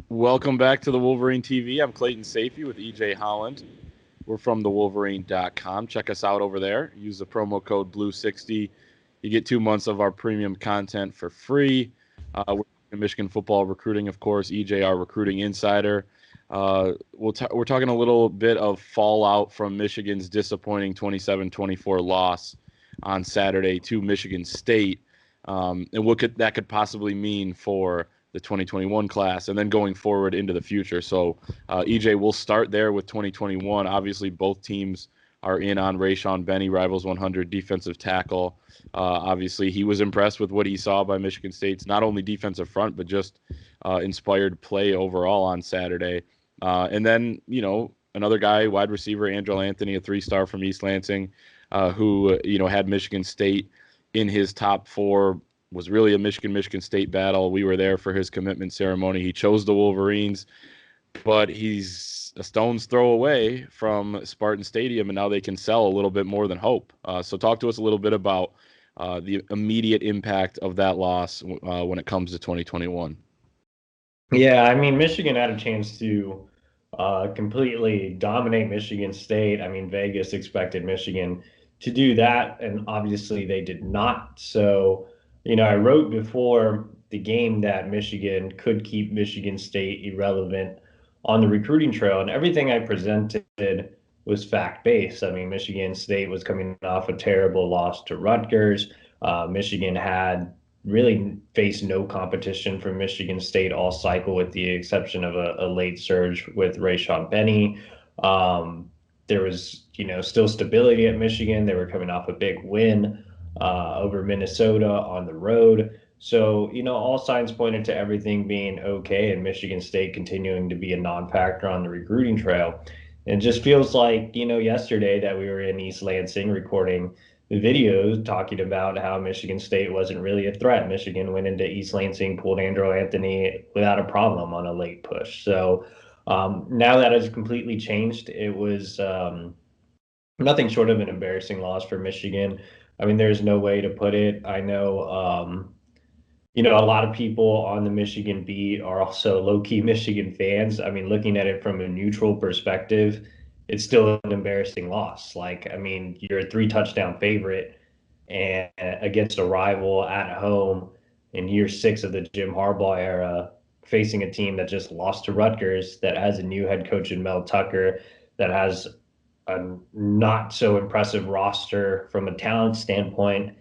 Welcome back to the Wolverine TV. I'm Clayton Sayfie with EJ Holland. We're from thewolverine.com. Check us out over there. Use the promo code Blue60. You get 2 months of our premium content for free. We're in Michigan football recruiting, of course. EJ, our recruiting insider. We're talking a little bit of fallout from Michigan's disappointing 27-24 loss on Saturday to Michigan State, and what that could possibly mean for the 2021 class and then going forward into the future. So, EJ, we'll start there with 2021. Obviously, both teams are in on Rayshon Benny, Rivals 100 defensive tackle. Obviously, he was impressed with what he saw by Michigan State's not only defensive front, but just inspired play overall on Saturday. And then, another guy, wide receiver, Andrel Anthony, a 3-star from East Lansing, who, had Michigan State in his top four, was really a Michigan State battle. We were there for his commitment ceremony. He chose the Wolverines, but he's a stone's throw away from Spartan Stadium, and now they can sell a little bit more than hope. So talk to us a little bit about the immediate impact of that loss when it comes to 2021. Yeah, I mean, Michigan had a chance to completely dominate Michigan State. I mean, Vegas expected Michigan to do that, and obviously they did not. So, I wrote before the game that Michigan could keep Michigan State irrelevant on the recruiting trail, and everything I presented was fact-based. I mean, Michigan State was coming off a terrible loss to Rutgers. Michigan had really faced no competition from Michigan State all cycle, with the exception of a late surge with Rayshon Benny. There was, still stability at Michigan. They were coming off a big win over Minnesota on the road. So, all signs pointed to everything being okay, and Michigan State continuing to be a non-factor on the recruiting trail. It just feels like, yesterday that we were in East Lansing recording videos talking about how Michigan State wasn't really a threat. Michigan went into East Lansing, pulled Andrew Anthony without a problem on a late push. So now that has completely changed. It was nothing short of an embarrassing loss for Michigan. I mean, there's no way to put it. I know, a lot of people on the Michigan beat are also low-key Michigan fans. I mean, looking at it from a neutral perspective, it's still an embarrassing loss. Like, I mean, you're a 3-touchdown favorite and against a rival at home in year 6 of the Jim Harbaugh era, facing a team that just lost to Rutgers, that has a new head coach in Mel Tucker, that has a not so impressive roster from a talent standpoint,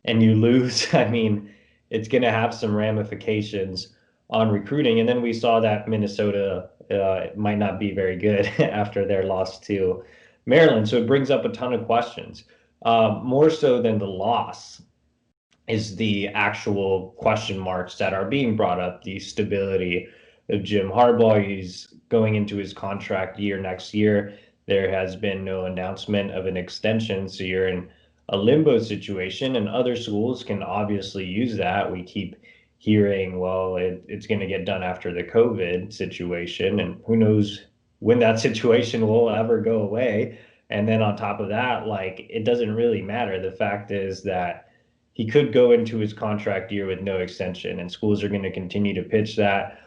and you lose. I mean, it's going to have some ramifications on recruiting. And then we saw that Minnesota might not be very good after their loss to Maryland. So it brings up a ton of questions. More so than the loss is the actual question marks that are being brought up, the stability of Jim Harbaugh. He's going into his contract year next year. There has been no announcement of an extension. So you're in a limbo situation, and other schools can obviously use that. We keep hearing, well, it's going to get done after the COVID situation, and who knows when that situation will ever go away. And then on top of that, like, it doesn't really matter. The fact is that he could go into his contract year with no extension, and schools are going to continue to pitch that,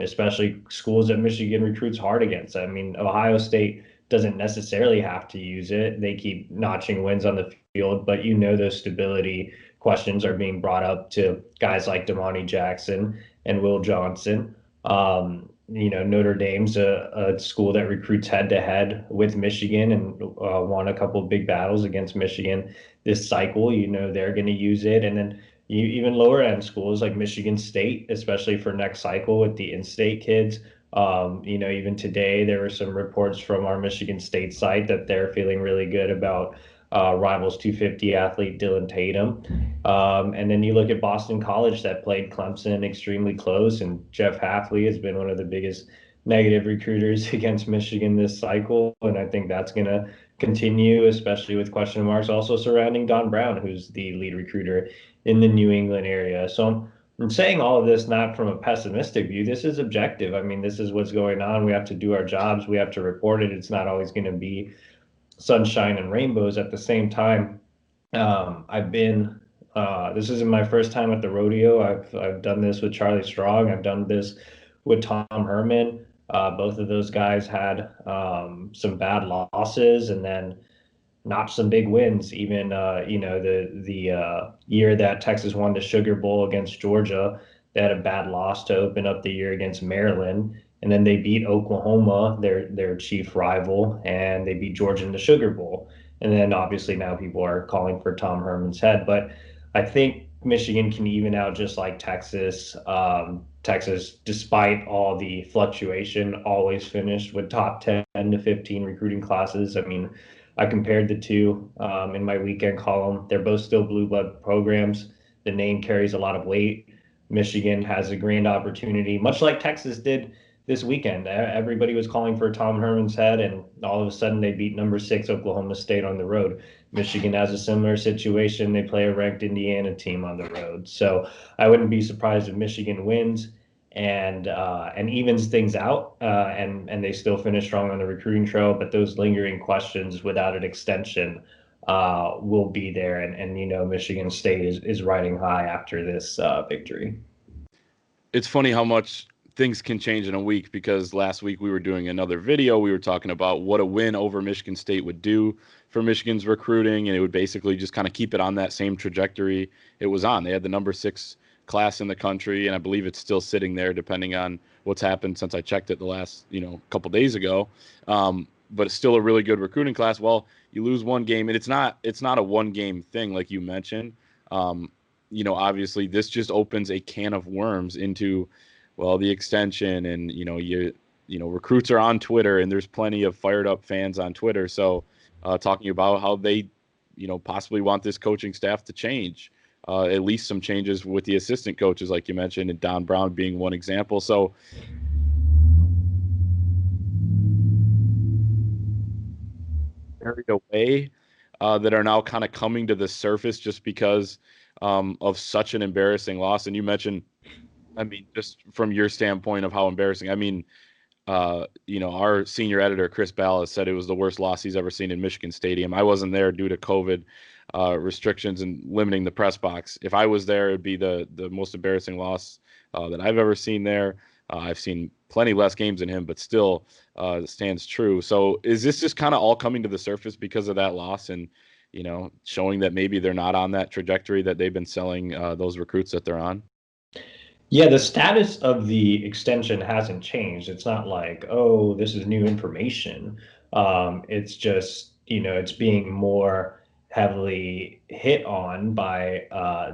especially schools that Michigan recruits hard against. I mean, Ohio State doesn't necessarily have to use it. They keep notching wins on the field, but those stability questions are being brought up to guys like Damani Jackson and Will Johnson. Notre Dame's a school that recruits head to head with Michigan and won a couple of big battles against Michigan this cycle. They're going to use it. And then even lower end schools like Michigan State, especially for next cycle with the in-state kids. Even today, there were some reports from our Michigan State site that they're feeling really good about Rivals 250 athlete Dylan Tatum. And then you look at Boston College that played Clemson extremely close, and Jeff Hafley has been one of the biggest negative recruiters against Michigan this cycle. And I think that's going to continue, especially with question marks also surrounding Don Brown, who's the lead recruiter in the New England area. So I'm saying all of this not from a pessimistic view. This is objective. I mean, this is what's going on. We have to do our jobs. We have to report it. It's not always going to be sunshine and rainbows. At the same time, this isn't my first time at the rodeo. I've done this with Charlie Strong. I've done this with Tom Herman. Both of those guys had some bad losses, and then notched some big wins. Even the year that Texas won the Sugar Bowl against Georgia, they had a bad loss to open up the year against Maryland, and then they beat Oklahoma, their chief rival, and they beat Georgia in the Sugar Bowl. And then obviously now people are calling for Tom Herman's head, but I think Michigan can even out just like Texas. Texas, despite all the fluctuation, always finished with top 10 to 15 recruiting classes. I mean, I compared the two in my weekend column. They're both still blue blood programs. The name carries a lot of weight. Michigan has a grand opportunity, much like Texas did this weekend. Everybody was calling for Tom Herman's head, and all of a sudden they beat number 6 Oklahoma State on the road. Michigan has a similar situation. They play a ranked Indiana team on the road. So I wouldn't be surprised if Michigan wins and evens things out, and they still finish strong on the recruiting trail. But those lingering questions without an extension will be there, and Michigan State is riding high after this victory. It's funny how much things can change in a week, because last week we were doing another video. We were talking about what a win over Michigan State would do for Michigan's recruiting, and it would basically just kind of keep it on that same trajectory it was on. They had the number 6 class in the country, and I believe it's still sitting there depending on what's happened since I checked it the last couple days ago. But it's still a really good recruiting class. Well, you lose one game, and it's not a one game thing like you mentioned. Obviously this just opens a can of worms into, well, the extension, and recruits are on Twitter, and there's plenty of fired up fans on Twitter. So talking about how they possibly want this coaching staff to change, at least some changes with the assistant coaches, like you mentioned, and Don Brown being one example. So carried away that are now kind of coming to the surface just because of such an embarrassing loss. And you mentioned, I mean, just from your standpoint of how embarrassing, I mean, our senior editor, Chris Ballas, said it was the worst loss he's ever seen in Michigan Stadium. I wasn't there due to COVID restrictions and limiting the press box. If I was there, it'd be the most embarrassing loss that I've ever seen there. I've seen plenty less games than him, but still stands true. So is this just kind of all coming to the surface because of that loss, and showing that maybe they're not on that trajectory that they've been selling those recruits that they're on? Yeah, the status of the extension hasn't changed. It's not like, oh, this is new information. It's just, it's being more heavily hit on by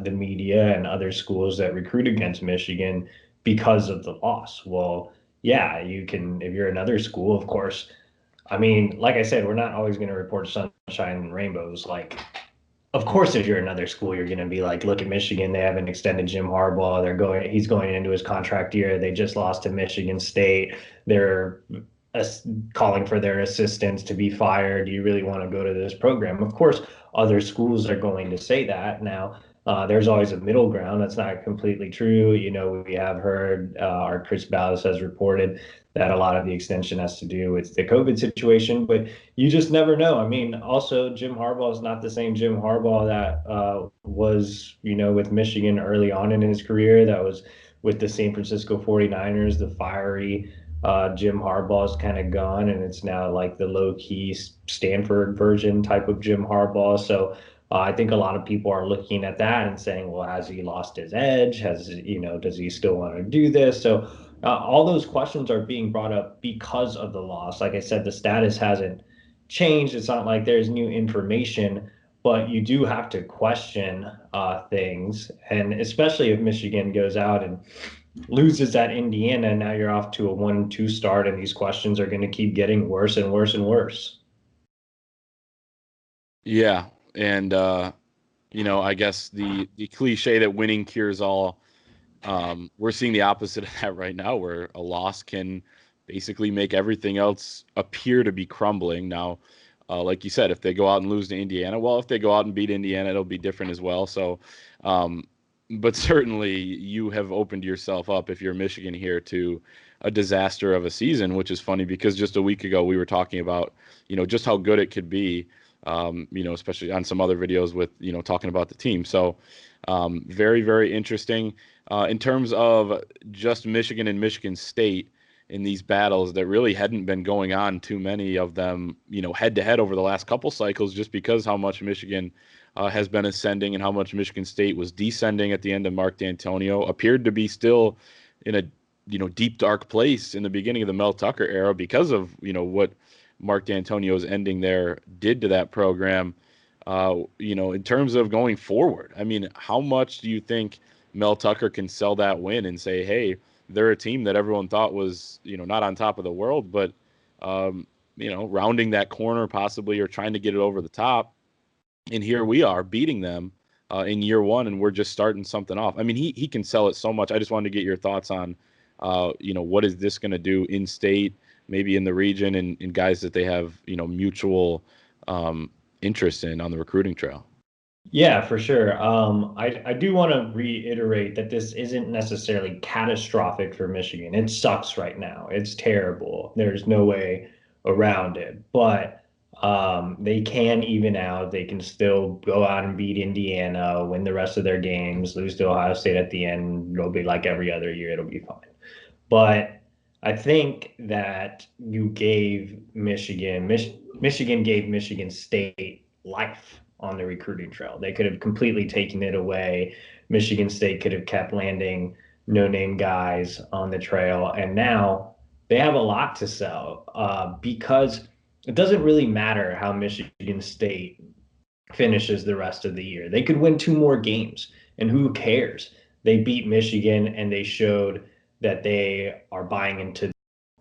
the media and other schools that recruit against Michigan because of the loss. Well, yeah, you can, if you're another school, of course. I mean, like I said, we're not always going to report sunshine and rainbows. Like, of course, if you're another school, you're going to be like, look at Michigan. They haven't extended Jim Harbaugh. He's going into his contract year. They just lost to Michigan State. They're calling for their assistants to be fired. Do you really want to go to this program? Of course, other schools are going to say that. Now, there's always a middle ground. That's not completely true. We have heard, our Chris Ballas has reported that a lot of the extension has to do with the COVID situation, but you just never know. I mean, also Jim Harbaugh is not the same Jim Harbaugh that was, with Michigan early on in his career. That was with the San Francisco 49ers. The fiery Jim Harbaugh's kind of gone, and it's now like the low-key Stanford version type of Jim Harbaugh. So I think a lot of people are looking at that and saying, well, has he lost his edge? Does he still want to do this? So all those questions are being brought up because of the loss. Like I said, the status hasn't changed. It's not like there's new information, but you do have to question things. And especially if Michigan goes out and loses at Indiana, and now you're off to a 1-2 start, and these questions are going to keep getting worse and worse and worse. Yeah. And, I guess the cliche that winning cures all, we're seeing the opposite of that right now, where a loss can basically make everything else appear to be crumbling. Now, like you said, if they go out and lose to Indiana, well, if they go out and beat Indiana, it'll be different as well. So, but certainly you have opened yourself up, if you're Michigan here, to a disaster of a season, which is funny because just a week ago we were talking about, just how good it could be, especially on some other videos with, talking about the team. So, Very, very interesting. In terms of just Michigan and Michigan State in these battles that really hadn't been going on too many of them, head to head over the last couple cycles, just because how much Michigan has been ascending and how much Michigan State was descending at the end of Mark D'Antonio, appeared to be still in a deep dark place in the beginning of the Mel Tucker era because of what Mark D'Antonio's ending there did to that program. In terms of going forward, I mean, how much do you think Mel Tucker can sell that win and say, hey, they're a team that everyone thought was, not on top of the world, but, rounding that corner possibly or trying to get it over the top. And here we are beating them in year one, and we're just starting something off. I mean, he can sell it so much. I just wanted to get your thoughts on, what is this going to do in state, maybe in the region, and guys that they have, mutual interest in on the recruiting trail. Yeah, for sure. I do want to reiterate that this isn't necessarily catastrophic for Michigan. It sucks right now. It's terrible. There's no way around it. But they can even out. They can still go out and beat Indiana, win the rest of their games, lose to Ohio State at the end. It'll be like every other year. It'll be fine. But I think that you gave Michigan gave Michigan State life on the recruiting trail. They could have completely taken it away. Michigan State could have kept landing no-name guys on the trail, and now they have a lot to sell because it doesn't really matter how Michigan State finishes the rest of the year. They could win two more games, and who cares? They beat Michigan, and they showed that they are buying into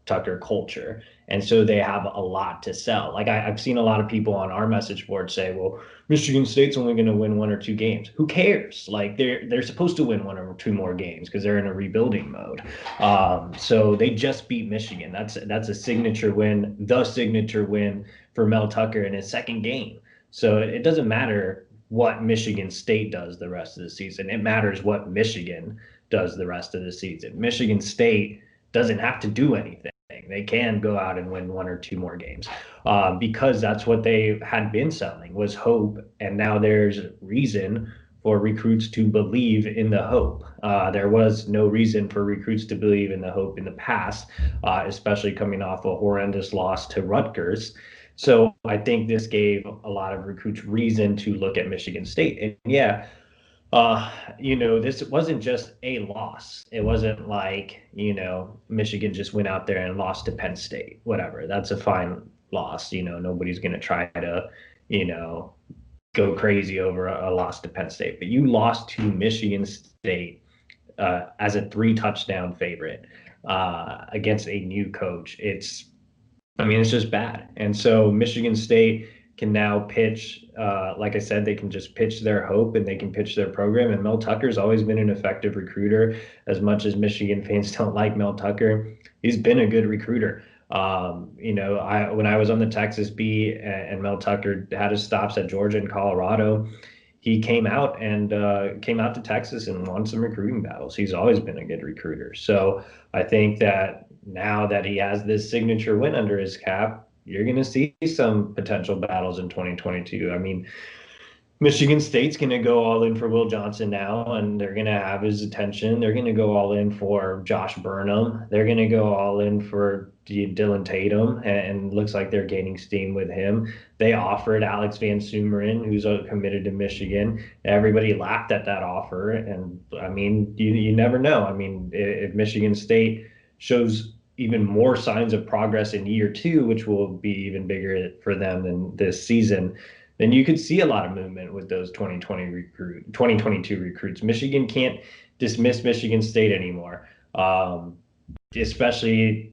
Tucker culture. And so they have a lot to sell. Like I've seen a lot of people on our message board say, well, Michigan State's only going to win one or two games. Who cares? Like they're supposed to win one or two more games because they're in a rebuilding mode. So they just beat Michigan. That's a signature win, the signature win for Mel Tucker in his second game. So it doesn't matter what Michigan State does the rest of the season. It matters what Michigan does the rest of the season. Michigan State doesn't have to do anything. They can go out and win one or two more games because that's what they had been selling was hope. And now there's reason for recruits to believe in the hope. There was no reason for recruits to believe in the hope in the past, especially coming off a horrendous loss to Rutgers. So I think this gave a lot of recruits reason to look at Michigan State. And yeah, this wasn't just a loss. It wasn't like, Michigan just went out there and lost to Penn State, whatever. That's a fine loss. Nobody's going to try to, go crazy over a loss to Penn State. But you lost to Michigan State as a 3-touchdown favorite against a new coach. It's just bad. And so Michigan State can now pitch, like I said, they can just pitch their hope and they can pitch their program. And Mel Tucker's always been an effective recruiter. As much as Michigan fans don't like Mel Tucker, he's been a good recruiter. When I was on the Texas beat and Mel Tucker had his stops at Georgia and Colorado, he came out to Texas and won some recruiting battles. He's always been a good recruiter. So I think that now that he has this signature win under his cap, you're going to see some potential battles in 2022. I mean, Michigan State's going to go all in for Will Johnson now, and they're going to have his attention. They're going to go all in for Josh Burnham. They're going to go all in for Dylan Tatum, and looks like they're gaining steam with him. They offered Alex Van Sumeren, who's committed to Michigan. Everybody laughed at that offer, and I mean, you never know. I mean, if Michigan State shows even more signs of progress in year two, which will be even bigger for them than this season, then you could see a lot of movement with those 2022 recruits. Michigan can't dismiss Michigan State anymore, especially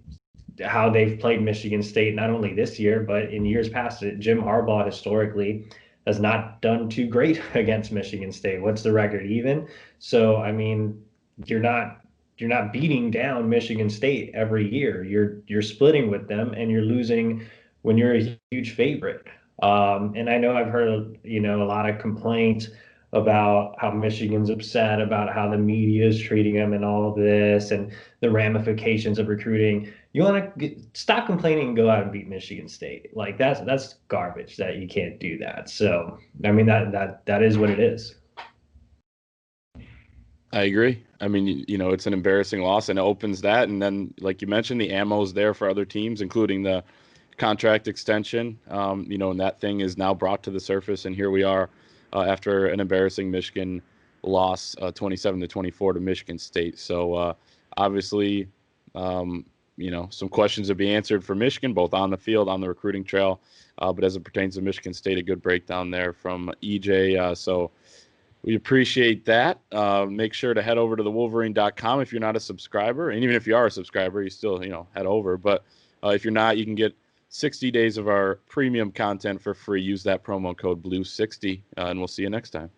how they've played Michigan State, not only this year, but in years past. Jim Harbaugh historically has not done too great against Michigan State. What's the record? Even. So, I mean, you're not beating down Michigan State every year. You're splitting with them and you're losing when you're a huge favorite. And I know I've heard, a lot of complaints about how Michigan's upset about how the media is treating them and all of this and the ramifications of recruiting. You want to stop complaining and go out and beat Michigan State. Like that's garbage that you can't do that. So, I mean, that is what it is. I agree. I mean, it's an embarrassing loss and it opens that. And then, like you mentioned, the ammo's there for other teams, including the contract extension. And that thing is now brought to the surface. And here we are after an embarrassing Michigan loss, 27-24 to Michigan State. So obviously, some questions to be answered for Michigan, both on the field, on the recruiting trail. But as it pertains to Michigan State, a good breakdown there from EJ. So we appreciate that. Make sure to head over to thewolverine.com if you're not a subscriber. And even if you are a subscriber, you still, head over. But if you're not, you can get 60 days of our premium content for free. Use that promo code BLUE60, and we'll see you next time.